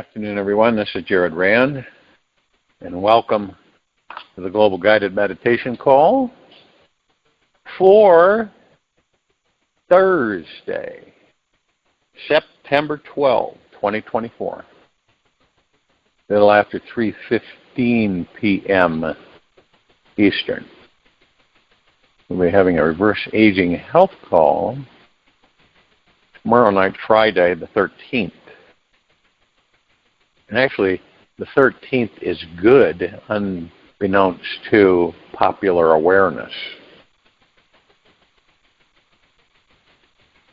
Afternoon, everyone. This is RAND, and welcome to the Global Guided Meditation Call for Thursday, September 12, 2024, a little after 3:15 p.m. Eastern. We'll be having a reverse aging health call tomorrow night, Friday, the 13th. And actually, the 13th is good, unbeknownst to popular awareness.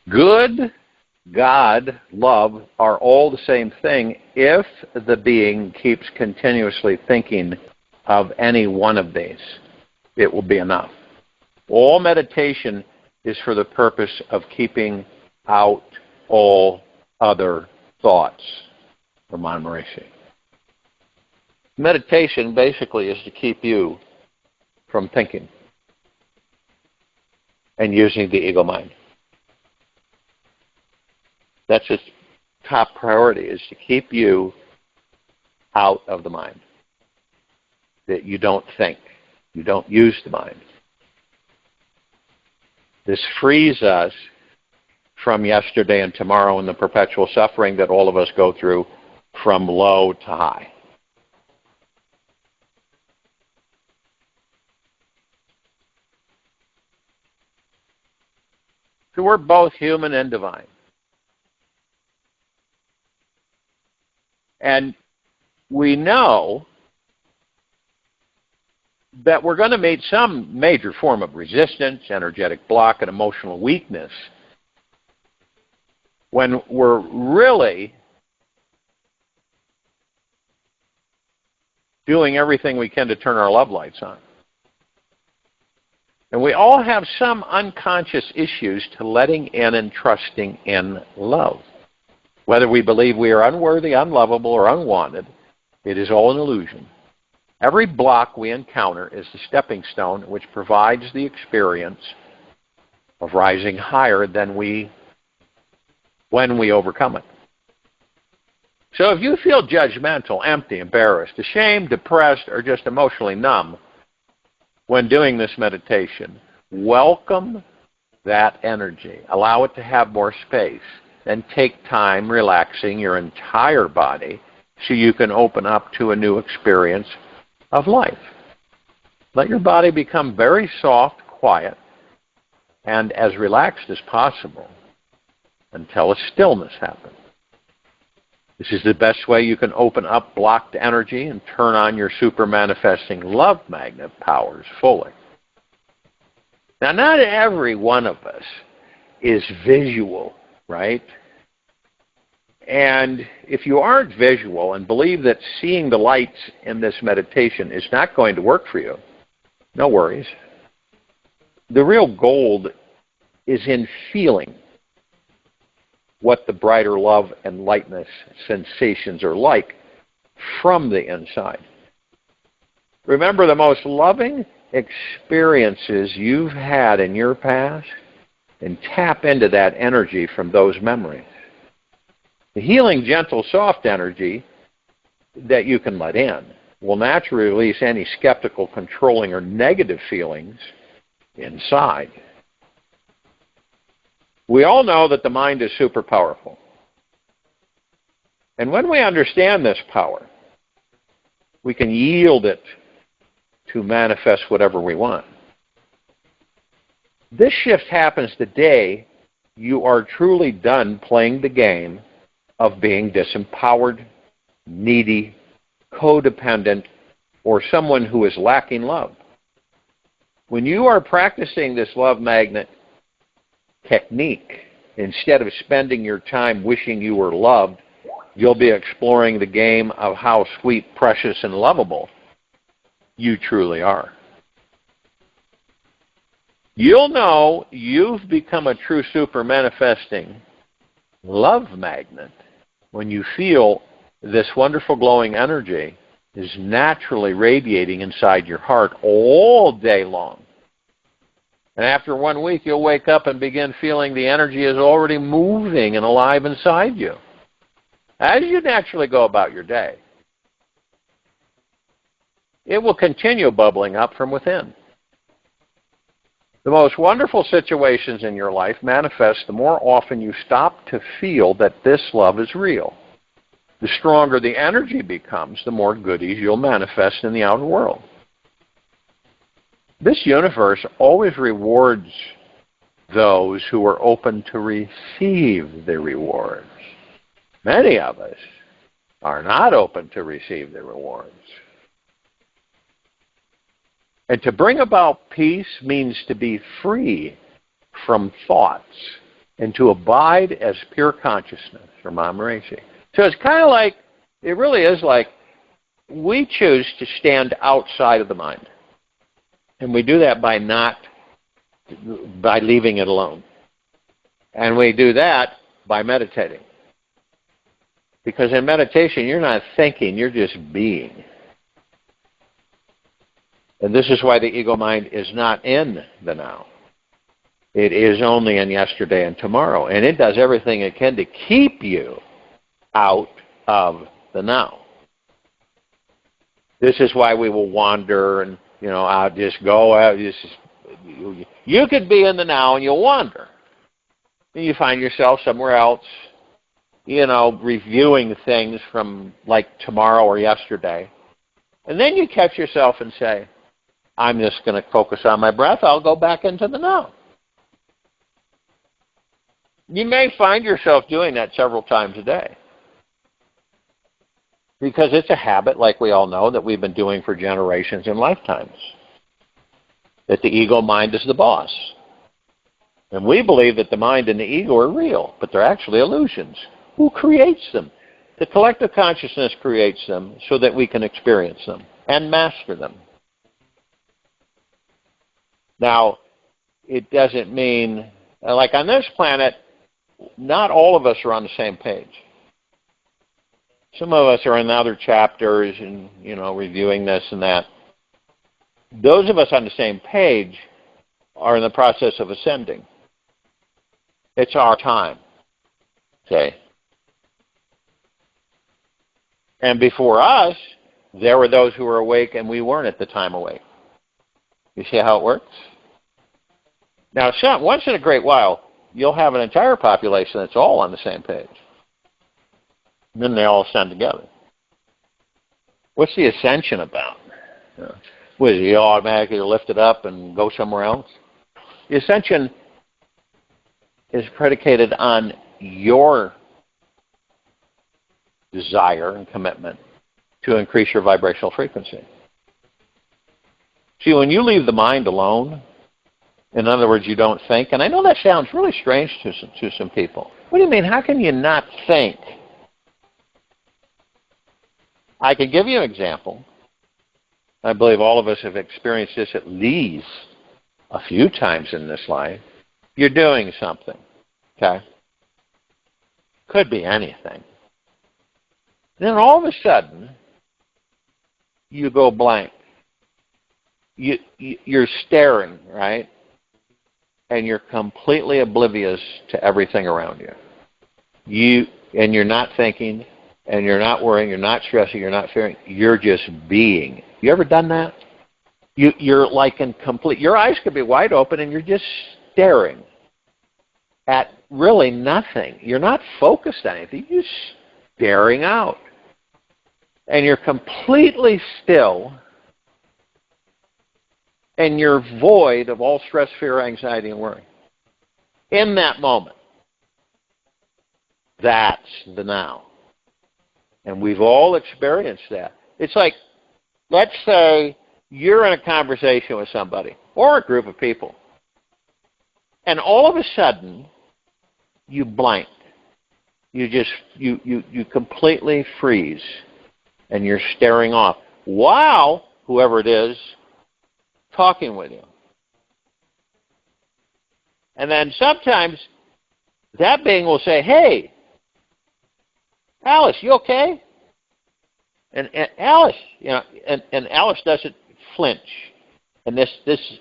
Good, God, love are all the same thing if the being keeps continuously thinking of any one of these. It will be enough. All meditation is for the purpose of keeping out all other thoughts. Ramon Maharishi. Meditation basically is to keep you from thinking and using the ego mind. That's its top priority, is to keep you out of the mind. That you don't think. You don't use the mind. This frees us from yesterday and tomorrow and the perpetual suffering that all of us go through from low to high. So we're both human and divine. And we know that we're going to meet some major form of resistance, energetic block, and emotional weakness when we're really doing everything we can to turn our love lights on. And we all have some unconscious issues to letting in and trusting in love. Whether we believe we are unworthy, unlovable, or unwanted, it is all an illusion. Every block we encounter is the stepping stone which provides the experience of rising higher than when we overcome it. So if you feel judgmental, empty, embarrassed, ashamed, depressed, or just emotionally numb when doing this meditation, welcome that energy. Allow it to have more space. Then take time relaxing your entire body so you can open up to a new experience of life. Let your body become very soft, quiet, and as relaxed as possible until a stillness happens. This is the best way you can open up blocked energy and turn on your super manifesting love magnet powers fully. Now, not every one of us is visual, right? And if you aren't visual and believe that seeing the lights in this meditation is not going to work for you, no worries. The real gold is in feeling what the brighter love and lightness sensations are like from the inside. Remember the most loving experiences you've had in your past and tap into that energy from those memories. The healing, gentle, soft energy that you can let in will naturally release any skeptical, controlling, or negative feelings inside. We all know that the mind is super powerful. And when we understand this power, we can yield it to manifest whatever we want. This shift happens the day you are truly done playing the game of being disempowered, needy, codependent, or someone who is lacking love. When you are practicing this love magnet technique, instead of spending your time wishing you were loved, you'll be exploring the game of how sweet, precious, and lovable you truly are. You'll know you've become a true super manifesting love magnet when you feel this wonderful glowing energy is naturally radiating inside your heart all day long. And after 1 week, you'll wake up and begin feeling the energy is already moving and alive inside you. as you naturally go about your day, it will continue bubbling up from within. The most wonderful situations in your life manifest the more often you stop to feel that this love is real. The stronger the energy becomes, the more goodies you'll manifest in the outer world. This universe always rewards those who are open to receive the rewards. Many of us are not open to receive the rewards. And to bring about peace means to be free from thoughts and to abide as pure consciousness, from Maharishi. So it's kind of like, it really is like, we choose to stand outside of the mind. And we do that by leaving it alone. And we do that by meditating. Because in meditation, you're not thinking, you're just being. And this is why the ego mind is not in the now. It is only in yesterday and tomorrow. And it does everything it can to keep you out of the now. This is why we will wander and, I'll just go out. You could be in the now and you'll wander. And you find yourself somewhere else, reviewing things from like tomorrow or yesterday. And then you catch yourself and say, I'm just going to focus on my breath. I'll go back into the now. You may find yourself doing that several times a day. Because it's a habit, like we all know, that we've been doing for generations and lifetimes. That the ego mind is the boss. And we believe that the mind and the ego are real, but they're actually illusions. Who creates them? The collective consciousness creates them so that we can experience them and master them. Now, it doesn't mean, like on this planet, not all of us are on the same page. Some of us are in other chapters and, reviewing this and that. Those of us on the same page are in the process of ascending. It's our time. Okay? And before us, there were those who were awake and we weren't at the time awake. You see how it works? Now, once in a great while, you'll have an entire population that's all on the same page. And then they all ascend together. What's the ascension about? Was you automatically lifted up and go somewhere else? The ascension is predicated on your desire and commitment to increase your vibrational frequency. See, when you leave the mind alone, in other words, you don't think, and I know that sounds really strange to some people. What do you mean? How can you not think? I can give you an example. I believe all of us have experienced this at least a few times in this life. You're doing something, okay? Could be anything. Then all of a sudden, you go blank. You're staring, right? And you're completely oblivious to everything around you. And you're not thinking, and you're not worrying, you're not stressing, you're not fearing. You're just being. You ever done that? You're like in complete. Your eyes could be wide open, and you're just staring at really nothing. You're not focused on anything. You're just staring out, and you're completely still. And you're void of all stress, fear, anxiety, and worry. In that moment. That's the now. And we've all experienced that. It's like, let's say you're in a conversation with somebody or a group of people. And all of a sudden, you blank. You completely freeze. And you're staring off. Wow, whoever it is, talking with you. And then sometimes that being will say, hey, Alice, you okay? And Alice, and Alice doesn't flinch. And this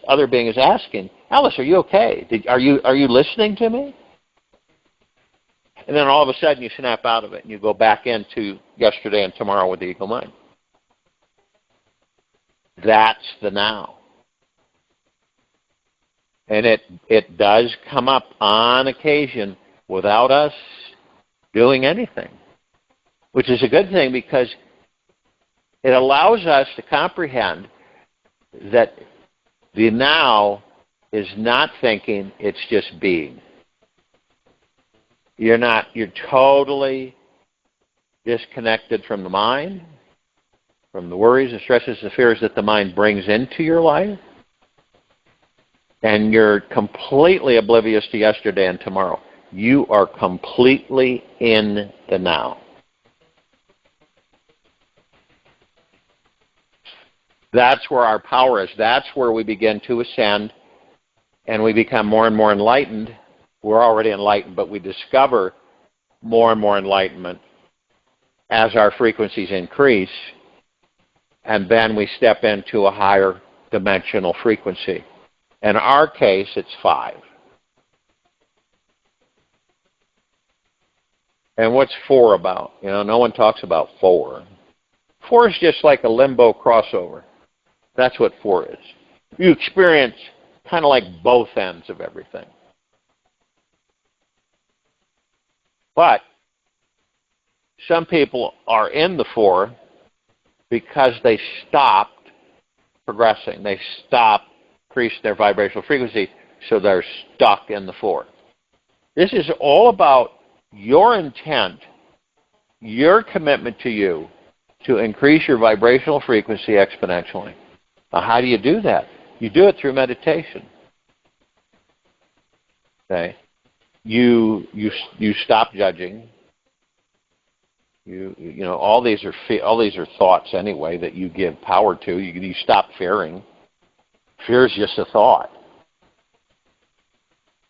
other being is asking, Alice, are you okay? Are you listening to me? And then all of a sudden you snap out of it and you go back into yesterday and tomorrow with the ego mind. That's the now. And it does come up on occasion without us doing anything, which is a good thing because it allows us to comprehend that the now is not thinking, it's just being. You're totally disconnected from the mind, from the worries and stresses and fears that the mind brings into your life, and you're completely oblivious to yesterday and tomorrow. You are completely in the now. That's where our power is. That's where we begin to ascend, and we become more and more enlightened. We're already enlightened, but we discover more and more enlightenment as our frequencies increase, and then we step into a higher dimensional frequency. In our case, it's 5. And what's 4 about? No one talks about 4. 4 is just like a limbo crossover. That's what 4 is. You experience kind of like both ends of everything. But some people are in the 4 because they stopped progressing. They stopped increasing their vibrational frequency, so they're stuck in the 4. This is all about your intent, your commitment to you to increase your vibrational frequency exponentially. Now, how do you do that? You do it through meditation. Okay? You stop judging. All these are thoughts anyway that you give power to. You stop fearing. Fear is just a thought.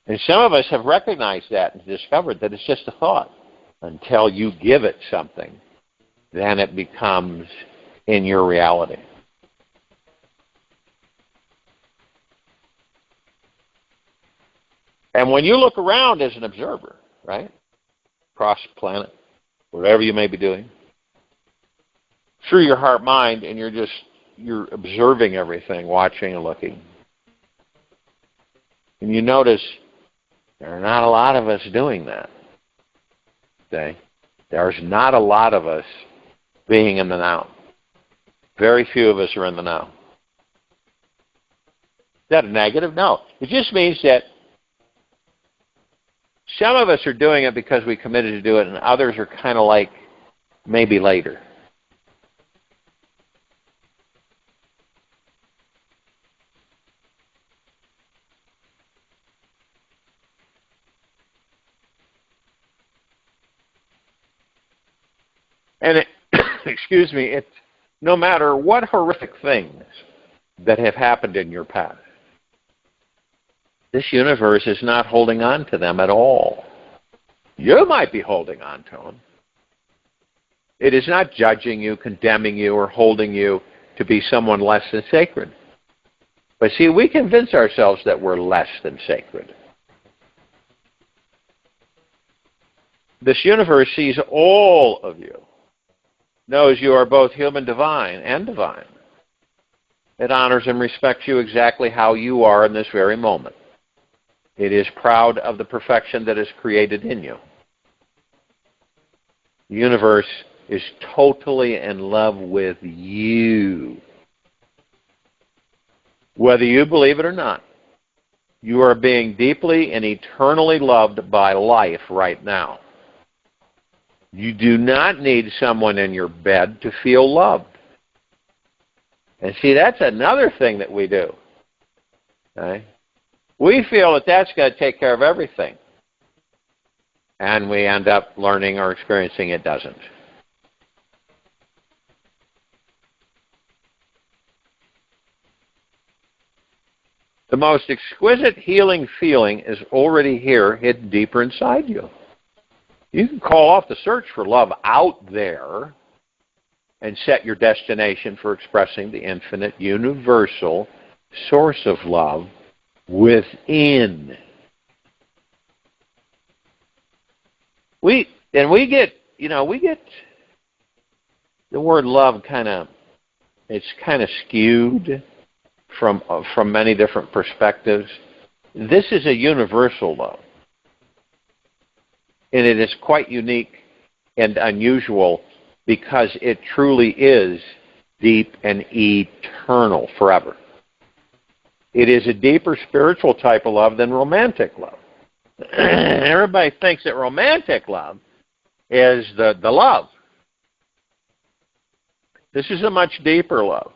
And some of us have recognized that and discovered that it's just a thought. Until you give it something, then it becomes in your reality. And when you look around as an observer, right, across the planet, whatever you may be doing, through your heart mind, and you're observing everything, watching and looking. And you notice there are not a lot of us doing that. Okay? There's not a lot of us being in the now. Very few of us are in the now. Is that a negative? No. It just means that some of us are doing it because we committed to do it, and others are kind of like maybe later. And excuse me, it's no matter what horrific things that have happened in your past, this universe is not holding on to them at all. You might be holding on to them. It is not judging you, condemning you, or holding you to be someone less than sacred. But see, we convince ourselves that we're less than sacred. This universe sees all of you, knows you are both human divine and divine. It honors and respects you exactly how you are in this very moment. It is proud of the perfection that is created in you. The universe is totally in love with you. Whether you believe it or not, you are being deeply and eternally loved by life right now. You do not need someone in your bed to feel loved. And see, that's another thing that we do. Okay? We feel that that's going to take care of everything. And we end up learning or experiencing it doesn't. The most exquisite healing feeling is already here, hidden deeper inside you. You can call off the search for love out there and set your destination for expressing the infinite, universal source of love within. we get the word love it's kind of skewed from many different perspectives. This is a universal love, and it is quite unique and unusual because it truly is deep and eternal forever. It is a deeper spiritual type of love than romantic love. Everybody thinks that romantic love is the love. This is a much deeper love.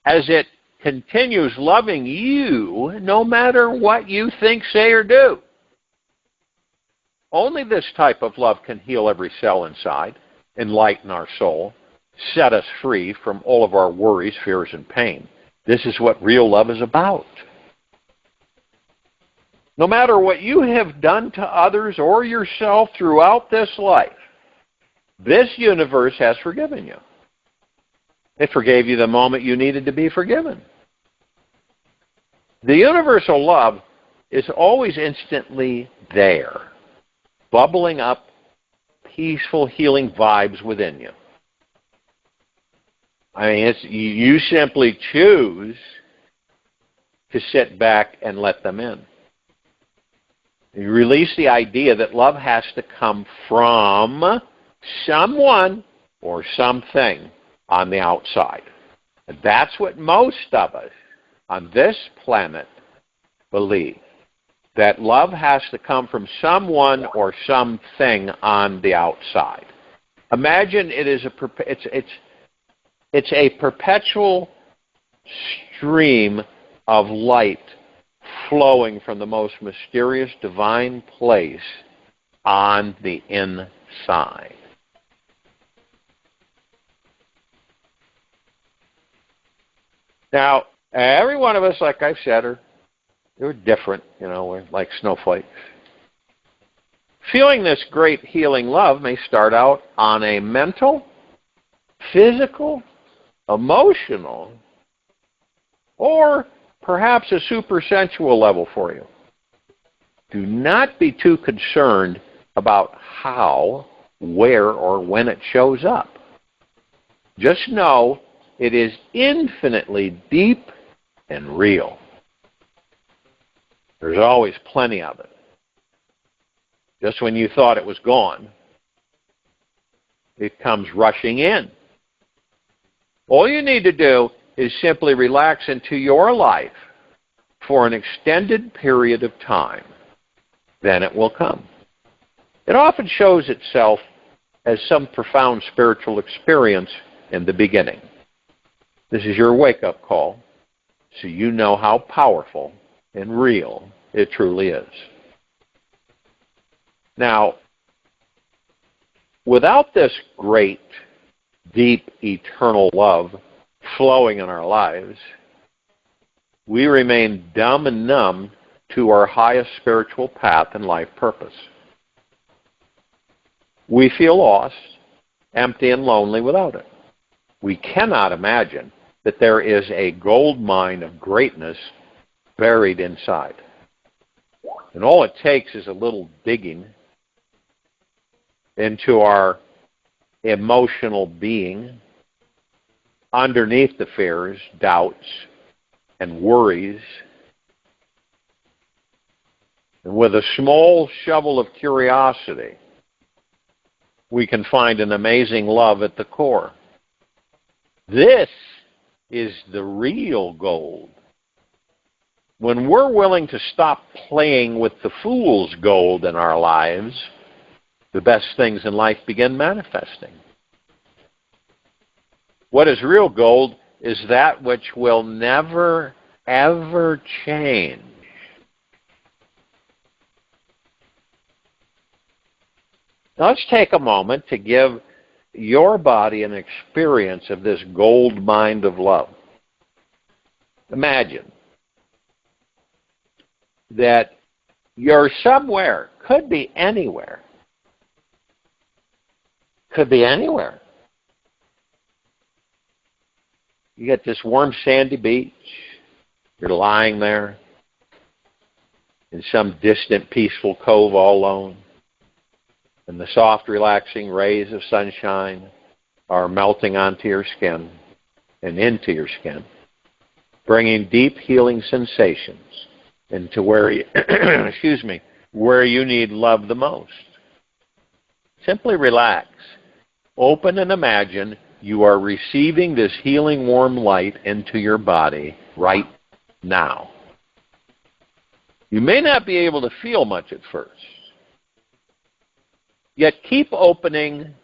As it continues loving you no matter what you think, say, or do. Only this type of love can heal every cell inside, enlighten our soul, set us free from all of our worries, fears, and pain. This is what real love is about. No matter what you have done to others or yourself throughout this life, this universe has forgiven you. It forgave you the moment you needed to be forgiven. The universal love is always instantly there, bubbling up peaceful, healing vibes within you. I mean, you simply choose to sit back and let them in. You release the idea that love has to come from someone or something on the outside. And that's what most of us on this planet believe, that love has to come from someone or something on the outside. Imagine it's a perpetual stream of light flowing from the most mysterious divine place on the inside. Now, every one of us, like I've said, we're different, we're like snowflakes. Feeling this great healing love may start out on a mental, physical, emotional, or perhaps a supersensual level for you. Do not be too concerned about how, where, or when it shows up. Just know it is infinitely deep and real. There's always plenty of it. Just when you thought it was gone, it comes rushing in. All you need to do is simply relax into your life for an extended period of time. Then it will come. It often shows itself as some profound spiritual experience in the beginning. This is your wake-up call, so you know how powerful and real it truly is. Now, without this great, deep, eternal love flowing in our lives, we remain dumb and numb to our highest spiritual path and life purpose. We feel lost, empty, and lonely without it. We cannot imagine that there is a gold mine of greatness buried inside. And all it takes is a little digging into our emotional being, underneath the fears, doubts, and worries. And with a small shovel of curiosity, we can find an amazing love at the core. This is the real gold. When we're willing to stop playing with the fool's gold in our lives, the best things in life begin manifesting. What is real gold is that which will never, ever change. Now let's take a moment to give your body an experience of this gold mine of love. Imagine that you're somewhere, could be anywhere. Could be anywhere. You get this warm sandy beach, you're lying there, in some distant, peaceful cove all alone, and the soft, relaxing rays of sunshine are melting onto your skin and into your skin, bringing deep healing sensations into where you, excuse me, where you need love the most. Simply relax. Open and imagine you are receiving this healing warm light into your body right now. You may not be able to feel much at first, yet keep opening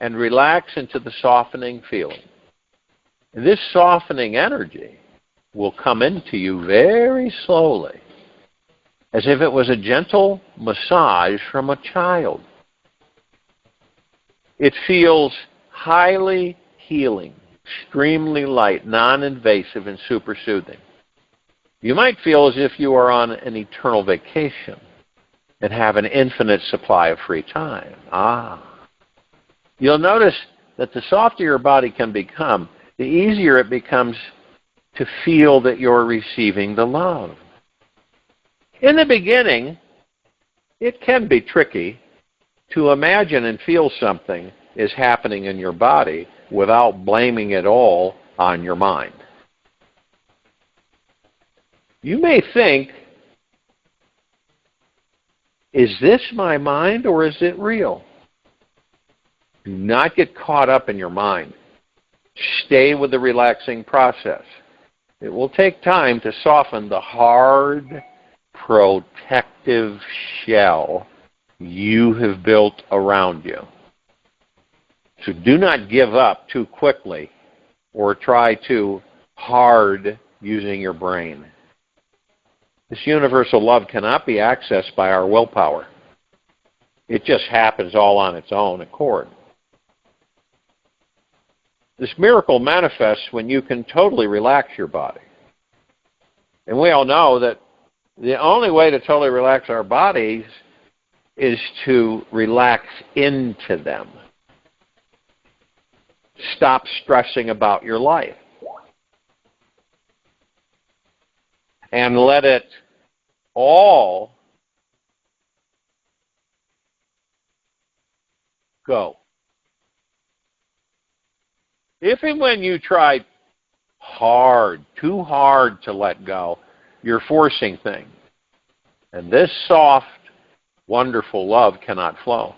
and relax into the softening feeling. And this softening energy will come into you very slowly, as if it was a gentle massage from a child. It feels highly healing, extremely light, non-invasive, and super soothing. You might feel as if you are on an eternal vacation and have an infinite supply of free time. You'll notice that the softer your body can become, the easier it becomes to feel that you're receiving the love. In the beginning, it can be tricky to imagine and feel something is happening in your body without blaming it all on your mind. You may think, is this my mind or is it real? Do not get caught up in your mind. Stay with the relaxing process. It will take time to soften the hard, protective shell you have built around you. So do not give up too quickly or try too hard using your brain. This universal love cannot be accessed by our willpower. It just happens all on its own accord. This miracle manifests when you can totally relax your body. And we all know that the only way to totally relax our bodies is to relax into them. Stop stressing about your life. And let it all go. If and when you try hard, too hard to let go, you're forcing things. And this soft, wonderful love cannot flow.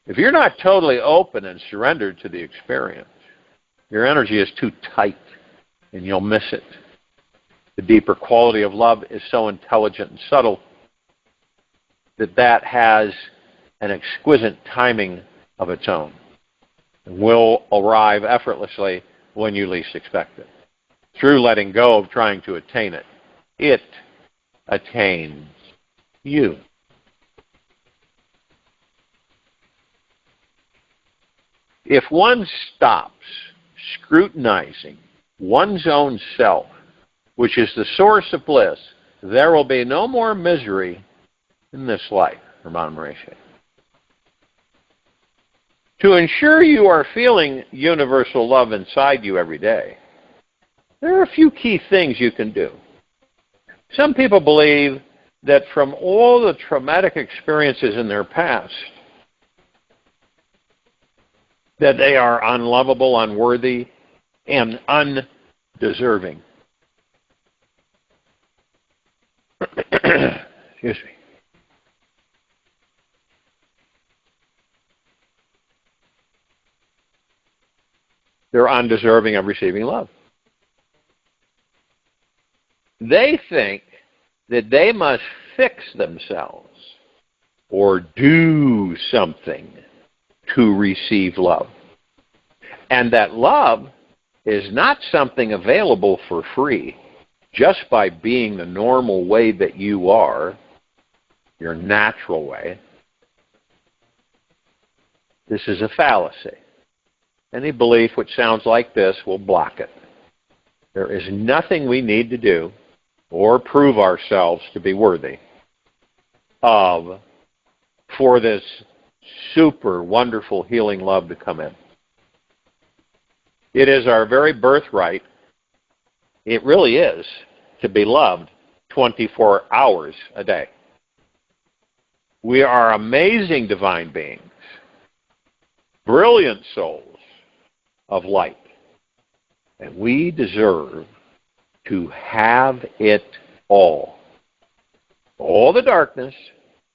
If you're not totally open and surrendered to the experience, your energy is too tight and you'll miss it. The deeper quality of love is so intelligent and subtle that has an exquisite timing of its own and will arrive effortlessly when you least expect it. Through letting go of trying to attain it, it attains you. If one stops scrutinizing one's own self, which is the source of bliss, there will be no more misery in this life, Ramon Maurice. To ensure you are feeling universal love inside you every day, there are a few key things you can do. Some people believe that from all the traumatic experiences in their past, that they are unlovable, unworthy, and undeserving. Excuse me. They're undeserving of receiving love. They think that they must fix themselves or do something to receive love. And that love is not something available for free just by being the normal way that you are, your natural way. This is a fallacy. Any belief which sounds like this will block it. There is nothing we need to do or prove ourselves to be worthy of for this super wonderful healing love to come in. It is our very birthright. It really is to be loved 24 hours a day. We are amazing divine beings, brilliant souls of light, and we deserve to have it all. All the darkness,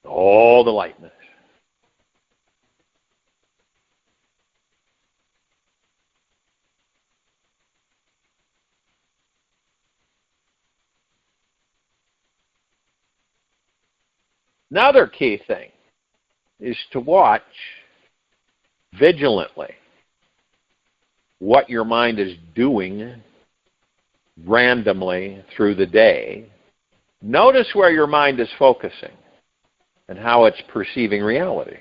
all the lightness. Another key thing is to watch vigilantly what your mind is doing randomly through the day. Notice where your mind is focusing and how it's perceiving reality.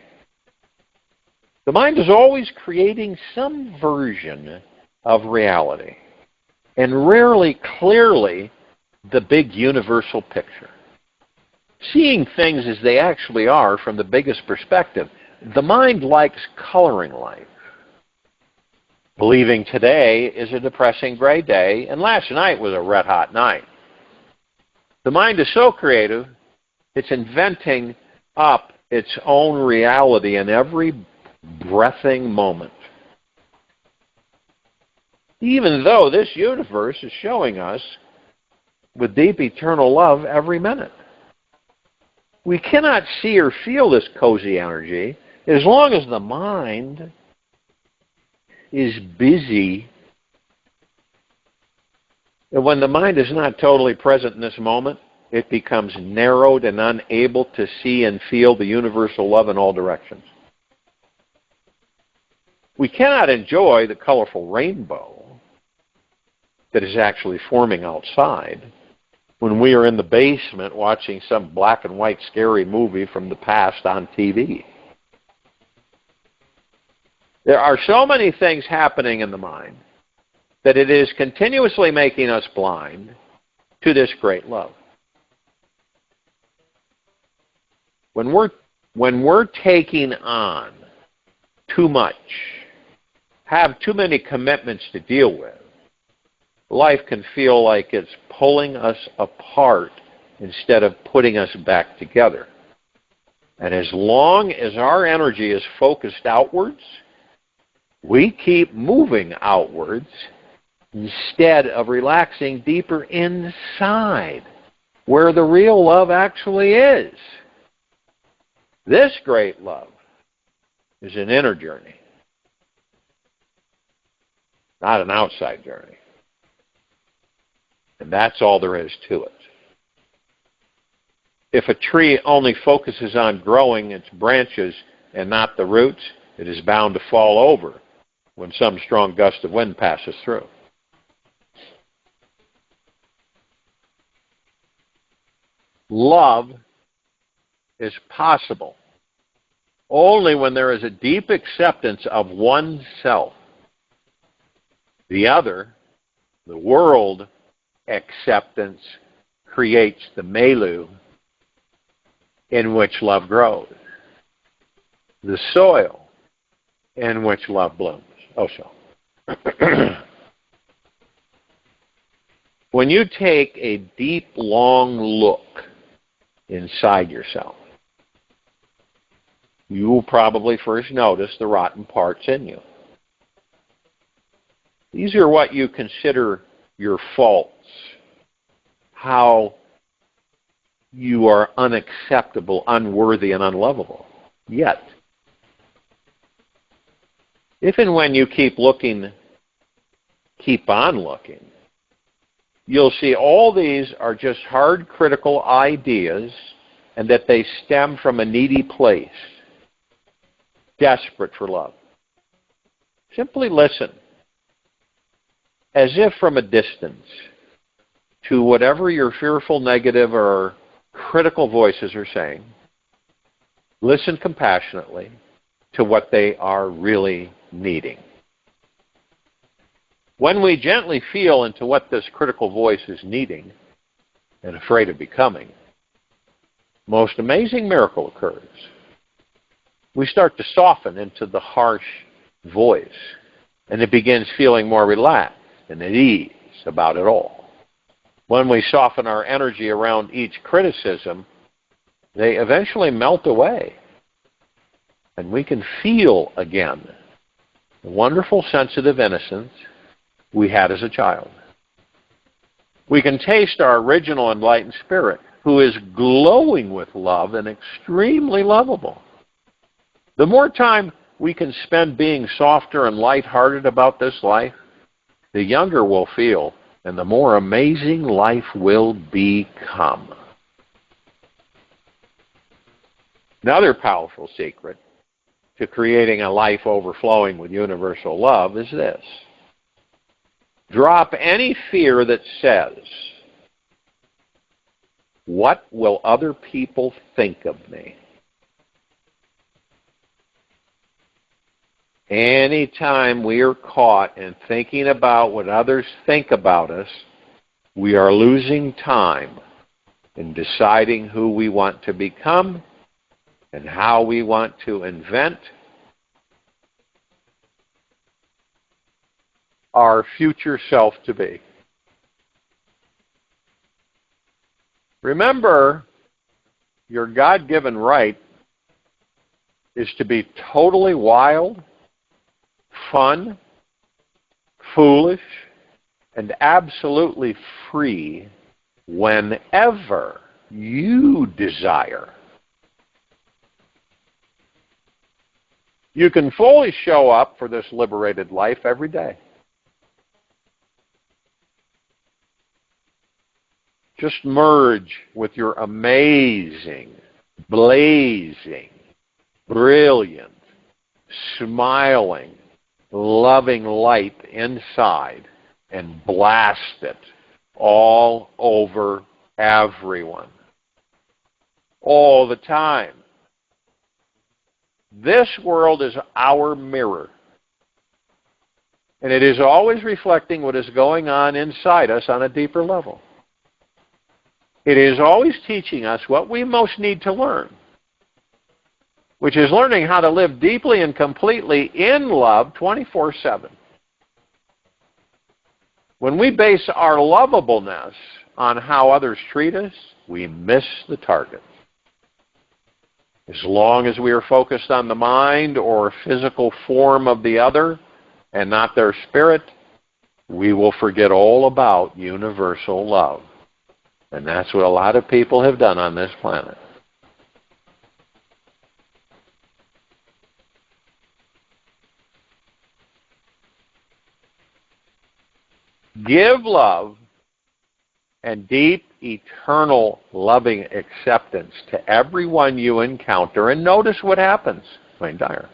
The mind is always creating some version of reality, and rarely clearly the big universal picture. Seeing things as they actually are from the biggest perspective. The mind likes coloring life. Believing today is a depressing gray day, and last night was a red-hot night. The mind is so creative, it's inventing up its own reality in every breathing moment. Even though this universe is showing us with deep eternal love every minute. We cannot see or feel this cozy energy as long as the mind is busy. And when the mind is not totally present in this moment, it becomes narrowed and unable to see and feel the universal love in all directions. We cannot enjoy the colorful rainbow that is actually forming outside when we are in the basement watching some black and white scary movie from the past on TV. There are so many things happening in the mind that it is continuously making us blind to this great love. When we're taking on too much, have too many commitments to deal with, life can feel like it's pulling us apart instead of putting us back together. And as long as our energy is focused outwards, we keep moving outwards instead of relaxing deeper inside, where the real love actually is. This great love is an inner journey, not an outside journey. And that's all there is to it. If a tree only focuses on growing its branches and not the roots, it is bound to fall over when some strong gust of wind passes through. Love is possible only when there is a deep acceptance of oneself. The other, the world acceptance, creates the milieu in which love grows, the soil in which love blooms. Oh, so. When you take a deep, long look inside yourself, you will probably first notice the rotten parts in you. These are what you consider your faults, how you are unacceptable, unworthy, and unlovable. Yet, if and when you keep looking, keep on looking, you'll see all these are just hard, critical ideas, and that they stem from a needy place, desperate for love. Simply listen, as if from a distance, to whatever your fearful, negative, or critical voices are saying. Listen compassionately to what they are really needing. When we gently feel into what this critical voice is needing and afraid of becoming, most amazing miracle occurs. We start to soften into the harsh voice, and it begins feeling more relaxed and at ease about it all. When we soften our energy around each criticism, they eventually melt away. And we can feel again the wonderful sensitive innocence we had as a child. We can taste our original enlightened spirit, who is glowing with love and extremely lovable. The more time we can spend being softer and lighthearted about this life, the younger we'll feel, and the more amazing life will become. Another powerful secret to creating a life overflowing with universal love is this. Drop any fear that says, "What will other people think of me?" Anytime we are caught in thinking about what others think about us, we are losing time in deciding who we want to become and how we want to invent our future self to be. Remember, your God-given right is to be totally wild, fun, foolish, and absolutely free whenever you desire. You can fully show up for this liberated life every day. Just merge with your amazing, blazing, brilliant, smiling, loving light inside and blast it all over everyone. All the time. This world is our mirror. And it is always reflecting what is going on inside us on a deeper level. It is always teaching us what we most need to learn, which is learning how to live deeply and completely in love 24/7. When we base our lovableness on how others treat us, we miss the target. As long as we are focused on the mind or physical form of the other and not their spirit, we will forget all about universal love. And that's what a lot of people have done on this planet. Give love and deep, eternal, loving acceptance to everyone you encounter, and notice what happens. Wayne Dyer.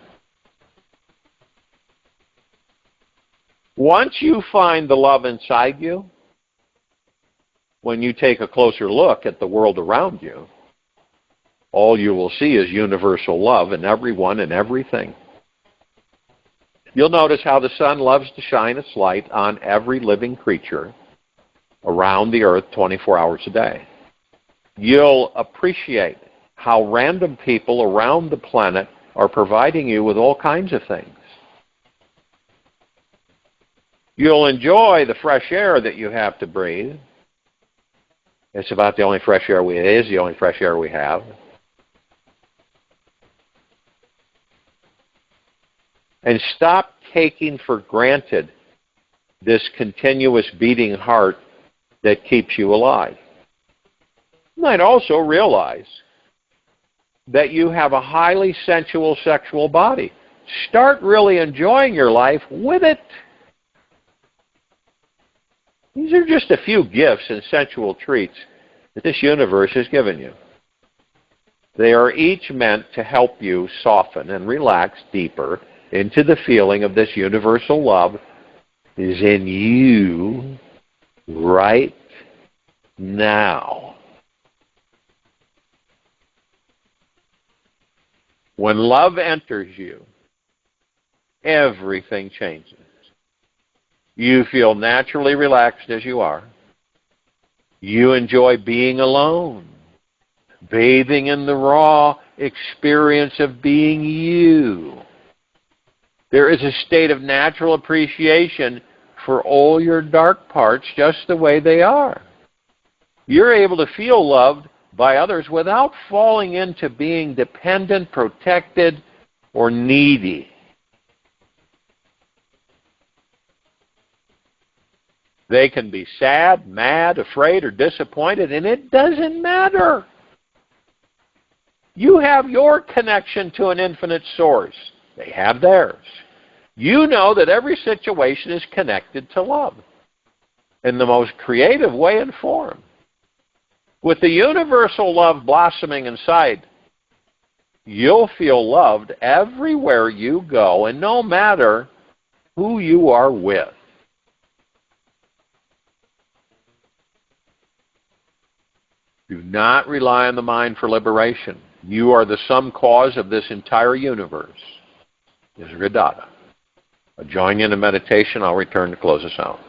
Once you find the love inside you, when you take a closer look at the world around you, all you will see is universal love in everyone and everything. You'll notice how the sun loves to shine its light on every living creature around the earth 24 hours a day. You'll appreciate how random people around the planet are providing you with all kinds of things. You'll enjoy the fresh air that you have to breathe. It's about the only fresh air we have. And stop taking for granted this continuous beating heart that keeps you alive. You might also realize that you have a highly sensual sexual body. Start really enjoying your life with it. These are just a few gifts and sensual treats that this universe has given you. They are each meant to help you soften and relax deeper into the feeling of this universal love is in you right now. When love enters you, everything changes. You feel naturally relaxed as you are. You enjoy being alone, bathing in the raw experience of being you. There is a state of natural appreciation for all your dark parts just the way they are. You're able to feel loved by others without falling into being dependent, protected, or needy. They can be sad, mad, afraid, or disappointed, and it doesn't matter. You have your connection to an infinite source. They have theirs. You know that every situation is connected to love in the most creative way and form. With the universal love blossoming inside, you'll feel loved everywhere you go and no matter who you are with. Do not rely on the mind for liberation. You are the sum cause of this entire universe. Nisargadatta. I'll join you in a meditation. I'll return to close us out.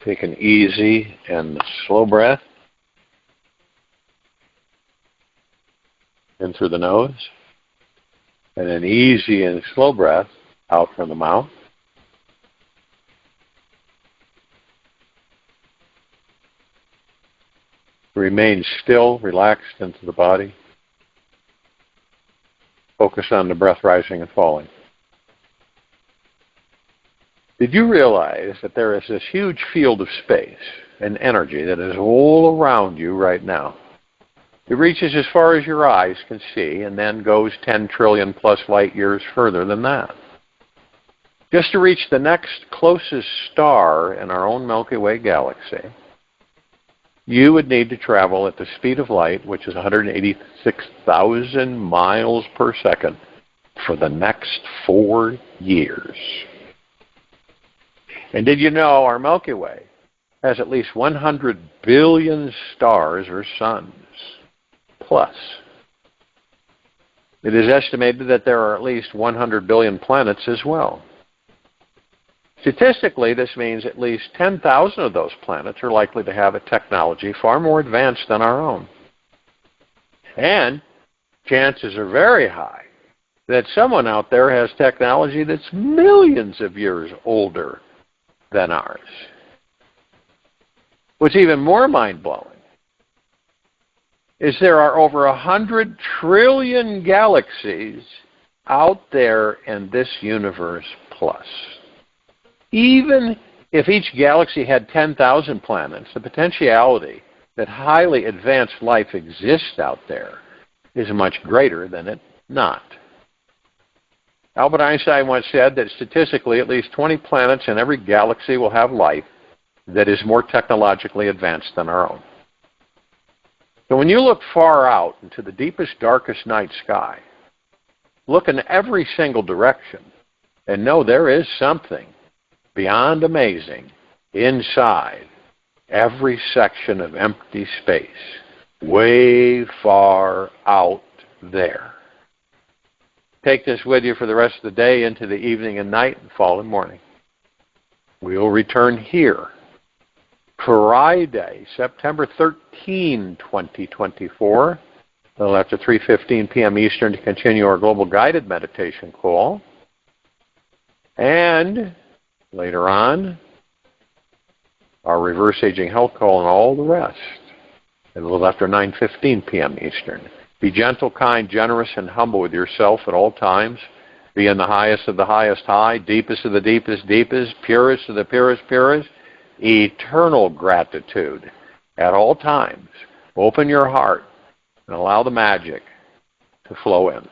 Take an easy and slow breath in through the nose, and an easy and slow breath out from the mouth. Remain still, relaxed into the body. Focus on the breath rising and falling. Did you realize that there is this huge field of space and energy that is all around you right now? It reaches as far as your eyes can see and then goes 10 trillion plus light years further than that. Just to reach the next closest star in our own Milky Way galaxy, you would need to travel at the speed of light, which is 186,000 miles per second, for the next 4 years. And did you know our Milky Way has at least 100 billion stars or suns plus? It is estimated that there are at least 100 billion planets as well. Statistically, this means at least 10,000 of those planets are likely to have a technology far more advanced than our own. And chances are very high that someone out there has technology that's millions of years older than ours. What's even more mind-blowing is there are over 100 trillion galaxies out there in this universe plus. Even if each galaxy had 10,000 planets, the potentiality that highly advanced life exists out there is much greater than it not. Albert Einstein once said that statistically at least 20 planets in every galaxy will have life that is more technologically advanced than our own. So when you look far out into the deepest, darkest night sky, look in every single direction and know there is something beyond amazing inside every section of empty space, way far out there. Take this with you for the rest of the day, into the evening and night, and fall and morning. We will return here Friday, September 13, 2024, a little after 3:15 p.m. Eastern, to continue our global guided meditation call. And later on, our reverse aging health call and all the rest, a little after 9:15 p.m. Eastern. Be gentle, kind, generous, and humble with yourself at all times. Be in the highest of the highest high, deepest of the deepest deepest, purest of the purest purest. Eternal gratitude at all times. Open your heart and allow the magic to flow in.